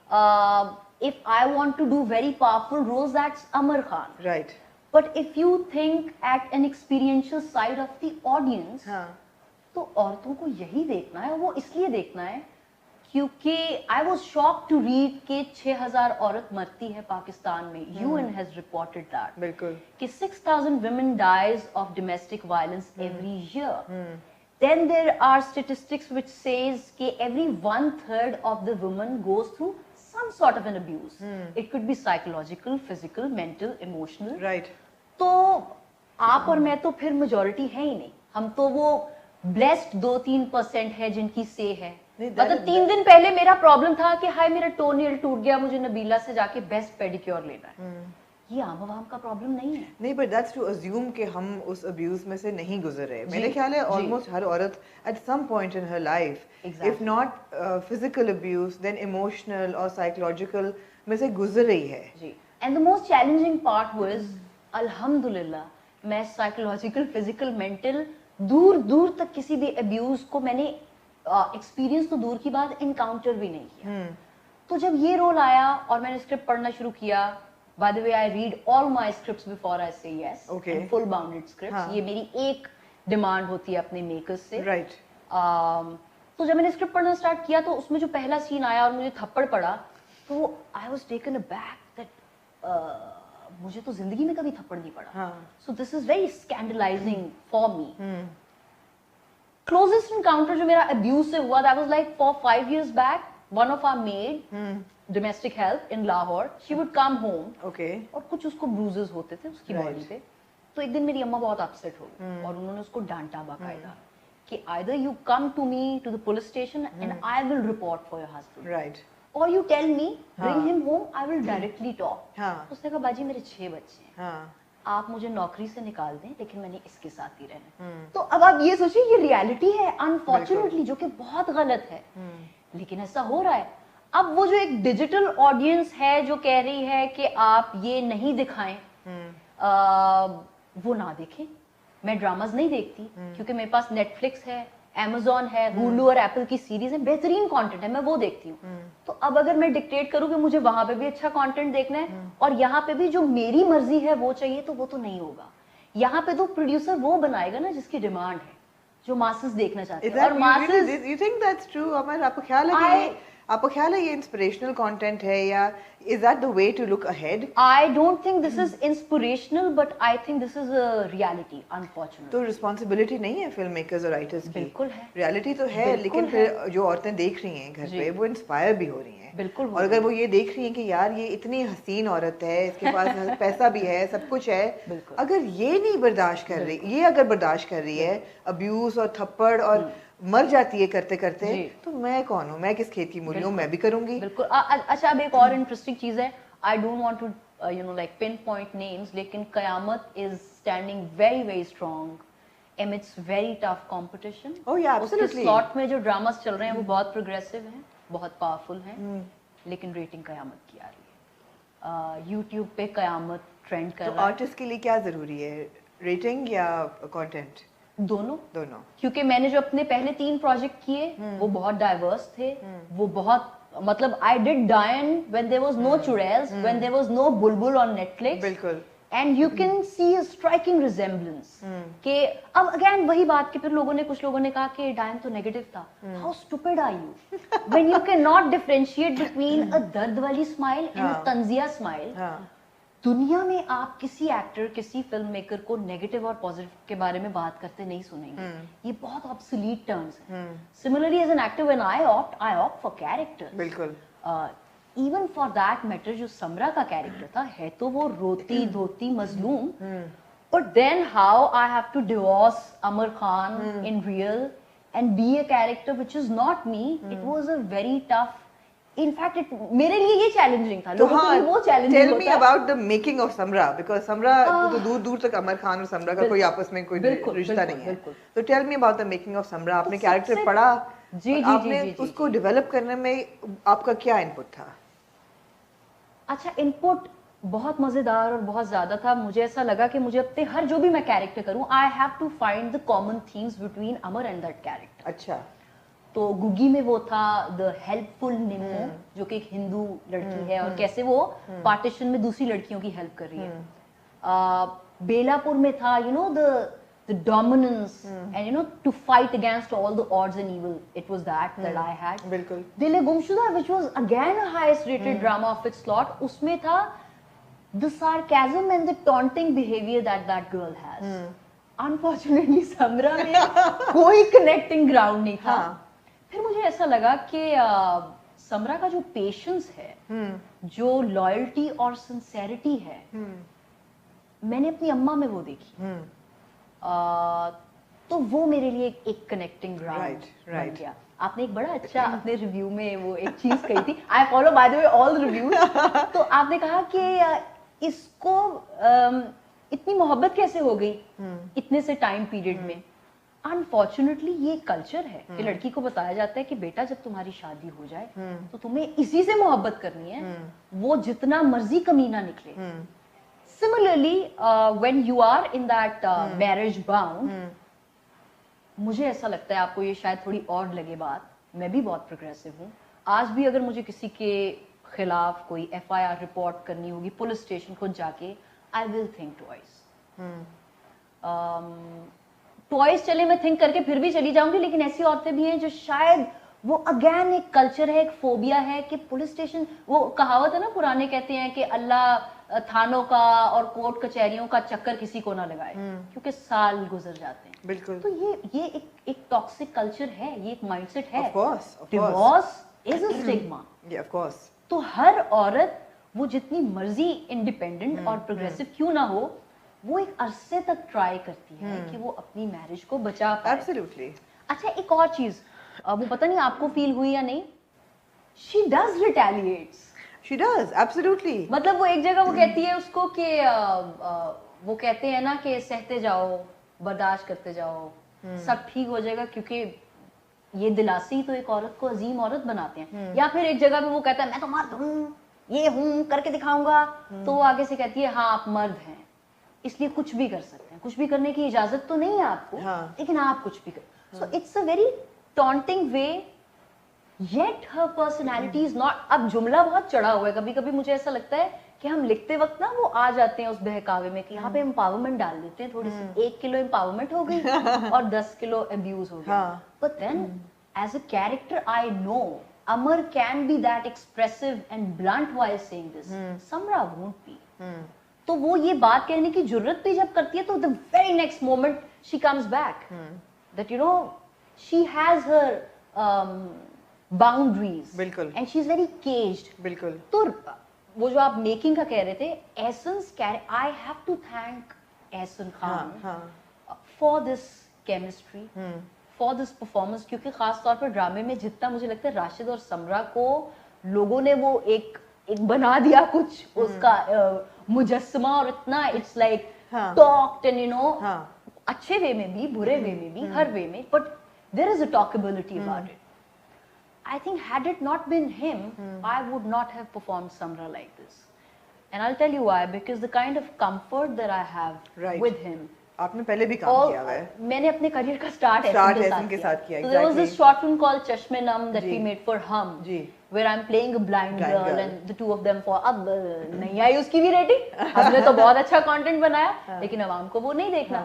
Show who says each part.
Speaker 1: if I want to do very powerful roles, that's Amar Khan.
Speaker 2: Right.
Speaker 1: But if you think at an experiential side of the audience, तो औरतों को यही देखना है, वो इसलिए देखना है क्योंकि I was shocked to read कि 6,000 औरत मरती है पाकिस्तान में. UN has reported that.
Speaker 2: बिल्कुल.
Speaker 1: कि 6,000 women dies of domestic violence every year. Then there are statistics which says कि every 1/3 of the women goes through some sort of an abuse. It could be psychological, physical, mental, emotional.
Speaker 2: Right.
Speaker 1: तो आप और मैं तो फिर majority है ही नहीं. हम तो वो blessed 2-3% है जिनकी say है. मतलब 3 दिन पहले मेरा प्रॉब्लम था कि हाय मेरा टोनियल टूट गया, मुझे नबीला से जाके बेस्ट पेडिक्योर लेना है. ये आम आवाम का प्रॉब्लम नहीं है.
Speaker 2: नहीं, बट दैट्स टू अज्यूम कि हम उस अब्यूज में से नहीं गुजरे. मेरे ख्याल है ऑलमोस्ट हर औरत at some point in her life, if not physical abuse then emotional और साइकोलॉजिकल में से गुजर रही है. जी.
Speaker 1: And the most challenging part was अल्हम्दुलिल्लाह मैं साइकोलॉजिकल, फिजिकल, मेंटल दूर दूर तक किसी भी अब्यूज को मैंने एक्सपीरियंस तो दूर की बात एनकाउंटर भी नहीं किया. तो जब ये रोल आया और मैंने स्क्रिप्ट पढ़ना शुरू किया, by the way I read all my scripts before I say yes.
Speaker 2: Okay.
Speaker 1: And full bounded scripts. ये मेरी एक डिमांड होती है अपने मेकर्स से.
Speaker 2: Right.
Speaker 1: तो जब मैंने स्क्रिप्ट पढ़ना स्टार्ट किया तो उसमें जो पहला सीन आया और मुझे थप्पड़ पड़ा तो I was taken aback that मुझे तो जिंदगी में कभी थप्पड़ नहीं पड़ा. So this is very scandalizing for me. Closest encounter जो मेरा abuse से हुआ, that was like 4-5 years back. One of our maid, domestic help in Lahore, she would come home.
Speaker 2: Okay.
Speaker 1: और कुछ उसको bruises होते थे उसकी बॉडी पे. तो एक दिन मेरी अम्मा बहुत अपसेट हो गई और उन्होंने उसको डांटा बाकायदा कि either you come to me to the police station and I will report for your husband.
Speaker 2: Right.
Speaker 1: Or you tell me, bring him home, I will directly talk. उसने कहा बाजी मेरे 6 बच्चे हैं. आप मुझे नौकरी से निकाल दें लेकिन मैंने इसके साथ ही रहना. तो अब आप ये सोचिए ये रियलिटी है अनफॉर्चुनेटली, जो कि बहुत गलत है, लेकिन ऐसा हो रहा है. अब वो जो एक डिजिटल ऑडियंस है जो कह रही है कि आप ये नहीं दिखाएं, वो ना देखें. मैं ड्रामाज नहीं देखती क्योंकि मेरे पास नेटफ्लिक्स है, Amazon है, Hulu और Apple की सीरीज है, बेहतरीन कंटेंट है, मैं वो देखती हूँ. तो अब अगर मैं डिक्टेट करूँ कि मुझे वहां पे भी अच्छा कंटेंट देखना है और यहाँ पे भी जो मेरी मर्जी है वो चाहिए, तो वो तो नहीं होगा. यहाँ पे तो प्रोड्यूसर वो बनाएगा ना जिसकी डिमांड है, जो मासेस देखना चाहते हैं. और masses,
Speaker 2: you think that's true? अमर, आपको ख्याल है ये इंस्पिरेशनल कंटेंट है या is that the way to look ahead?
Speaker 1: I don't think this is inspirational, but I think this is a reality, unfortunately.
Speaker 2: तो रिस्पॉन्सिबिलिटी नहीं है फिल्म मेकर्स और राइटर्स की?
Speaker 1: बिल्कुल है.
Speaker 2: रियलिटी तो है, लेकिन फिर जो औरतें देख रही हैं घर पे वो इंस्पायर भी हो रही हैं.
Speaker 1: बिल्कुल.
Speaker 2: और अगर वो ये देख रही हैं कि यार ये इतनी हसीन औरत है, इसके पास पैसा भी है, सब कुछ है, अगर ये नहीं बर्दाश्त कर रही, ये अगर बर्दाश्त कर रही है अब्यूज और थप्पड़ और मर जाती है करते करते, तो मैं कौन हूँ, मैं किस खेत की मूली हूँ, मैं भी करूंगी.
Speaker 1: बिल्कुल. अच्छा, अब एक और इंटरेस्टिंग चीज है. I don't want to like pinpoint names, लेकिन कयामत is standing very very strong amidst very tough competition.
Speaker 2: Oh yeah, absolutely.
Speaker 1: उसके स्लॉट में जो ड्रामास चल रहे हैं वो बहुत प्रोग्रेसिव हैं, बहुत पावरफुल हैं, लेकिन रेटिंग कयामत की आ रही है. YouTube पे कयामत ट्रेंड कर रहा है.
Speaker 2: तो आर्टिस्ट के लिए क्या जरूरी है, रेटिंग या कंटेंट?
Speaker 1: दोनों.
Speaker 2: क्योंकि
Speaker 1: मैंने जो अपने पहले 3 प्रोजेक्ट किए वो बहुत डाइवर्स थे, वो बहुत मतलब I did Diane when there was no Churels, when there was no Bulbul on Netflix.
Speaker 2: बिल्कुल.
Speaker 1: And you can see a striking resemblance. कि अब again वही बात कि फिर कुछ लोगों ने कहा कि Diane तो नेगेटिव था. How stupid are you? When you cannot differentiate between a दर्द वाली smile and a तंजिया smile. दुनिया में आप किसी एक्टर, किसी फिल्म मेकर को नेगेटिव और पॉजिटिव के बारे में बात करते नहीं सुनेंगे. ये बहुत ऑब्सोलीट टर्म्स हैं. Similarly as an actor when I opt for character.
Speaker 2: बिल्कुल.
Speaker 1: इवन फॉर दैट मैटर जो समरा का कैरेक्टर था, है तो वो रोती धोती मजलूम, but then how I have to divorce Amar Khan in real and be a character which is not me. It was a very tough. In fact, मेरे लिए ये चैलेंजिंग था. लोगों के लिए वो चैलेंजिंग
Speaker 2: होता है. Tell me about the making of Samra, because Samra तो दूर दूर तक अमर खान और समरा का कोई आपस में कोई रिश्ता नहीं है. तो tell me about the making of Samra. आपने कैरेक्टर पढ़ा, आपने उसको डेवलप करने में आपका क्या इनपुट था?
Speaker 1: अच्छा, इनपुट बहुत मजेदार और बहुत ज्यादा था. मुझे ऐसा लगा कि मुझे अपने हर जो भी मैं कैरेक्टर करूं, I have to find the common themes between Amar and that character.
Speaker 2: अच्छा.
Speaker 1: तो गुगी में वो था द हेल्पफुल निम्मो, जो कि एक हिंदू लड़की है और कैसे वो पार्टीशन में दूसरी लड़कियों की हेल्प कर रही है. बेलापुर में था you know the dominance and you know to fight against all the odds and evil. It was that I had.
Speaker 2: बिल्कुल.
Speaker 1: Dil e Gumshuda, which was again a highest rated drama of its slot, उसमें था the sarcasm and the taunting behavior that girl has. Unfortunately समरा में कोई connecting ground नहीं था. फिर मुझे ऐसा लगा कि समरा का जो पेशेंस है, जो लॉयल्टी और सिंसेरिटी है, मैंने अपनी अम्मा में वो देखी. तो वो मेरे लिए एक कनेक्टिंग ग्राउंड बन गया. आपने एक बड़ा अच्छा अपने रिव्यू में वो एक चीज कही थी. I follow by the way all reviews. तो आपने कहा कि इसको इतनी मोहब्बत कैसे हो गई इतने से टाइम पीरियड में. अनफॉर्चुनेटली ये कल्चर है कि लड़की को बताया जाता है कि बेटा जब तुम्हारी शादी हो जाए तो तुम्हें इसी से मोहब्बत करनी है, वो जितना मर्जी कमीना निकले. Similarly, when you are in that marriage bound, मुझे ऐसा लगता है, आपको ये शायद थोड़ी और लगे बात, मैं भी बहुत प्रोग्रेसिव हूँ. आज भी अगर मुझे किसी के खिलाफ कोई FIR रिपोर्ट करनी होगी पुलिस स्टेशन खुद जाके, I will think twice. Twice चले मैं थिंक करके फिर भी चली जाऊंगी. लेकिन ऐसी औरतें भी हैं जो शायद वो अगेन एक कल्चर है, एक फोबिया है कि पुलिस स्टेशन, वो कहावत है ना, पुराने कहते हैं कि अल्लाह थानों का और कोर्ट कचहरियों का चक्कर किसी को ना लगाए, क्योंकि साल गुजर जाते हैं.
Speaker 2: बिल्कुल.
Speaker 1: तो ये एक टॉक्सिक कल्चर है, ये एक माइंडसेट है.
Speaker 2: Of course.
Speaker 1: Divorce is a stigma.
Speaker 2: Yeah, of course.
Speaker 1: तो हर औरत वो जितनी मर्जी इंडिपेंडेंट और प्रोग्रेसिव क्यों ना हो, वो एक अरसे तक ट्राई करती है कि वो अपनी मैरिज को बचा पाए.
Speaker 2: Absolutely.
Speaker 1: अच्छा, एक और चीज, वो पता नहीं आपको फील हुई या नहीं, she does retaliates.
Speaker 2: She does, absolutely.
Speaker 1: मतलब वो एक जगह वो कहती है उसको कि वो कहते हैं ना कि सहते जाओ, बर्दाश्त करते जाओ, सब ठीक हो जाएगा, क्योंकि ये दिलासे तो एक औरत को अजीम औरत बनाते हैं. या फिर एक जगह पे वो कहता है मैं तो मर्द हूँ, ये हूँ, करके दिखाऊंगा. तो वो आगे से कहती है हाँ आप मर्द हैं, इसलिए कुछ भी कर सकते हैं, कुछ भी करने की इजाजत तो नहीं है आपको, लेकिन आप कुछ भी कर. So it's a very taunting way, yet her personality is not. अब जुमला बहुत चढ़ा हुआ है. कभी कभी मुझे ऐसा लगता है कि हम लिखते वक्त ना वो आ जाते हैं उस बहकावे में कि यहाँ पे एम्पावरमेंट डाल देते हैं, थोड़ी सी 1 किलो एम्पावरमेंट हो गई और 10 किलो अब्यूज हो गया. But then as a character I know Amar can be that expressive and blunt while saying this. Samra won't be. तो वो ये बात कहने की जरूरत भी जब करती है तो the very next moment she comes back that you know she has her boundaries.
Speaker 2: बिल्कुल.
Speaker 1: And she is very caged.
Speaker 2: बिल्कुल.
Speaker 1: तो वो जो आप मेकिंग का कह रहे थे, essence, I have to thank Ehsan Khan for this chemistry, for this performance. क्योंकि खास तौर पर ड्रामे में जितना मुझे लगता है राशिद और समरा को लोगों ने वो एक बना दिया कुछ उसका मुजस्समा, और इतना it's like talked and you know, अच्छे वे में भी बुरे वे में भी, हर वे में, but there is a talkability about it. I think had it not been him, I would not have performed Samra like this. And I'll tell you why, because the kind of comfort that I have with him.
Speaker 2: आपने पहले भी काम किया हुआ है.
Speaker 1: मैंने अपने career का स्टार्ट
Speaker 2: एहसन के साथ किया.
Speaker 1: So there was this short film called Chashme Nam that we made for Hum, where I'm playing a blind girl and the two of them for. अब नहीं आई उसकी भी रेटिंग, हमने तो बहुत अच्छा कंटेंट बनाया, लेकिन अवाम को वो नहीं देखना.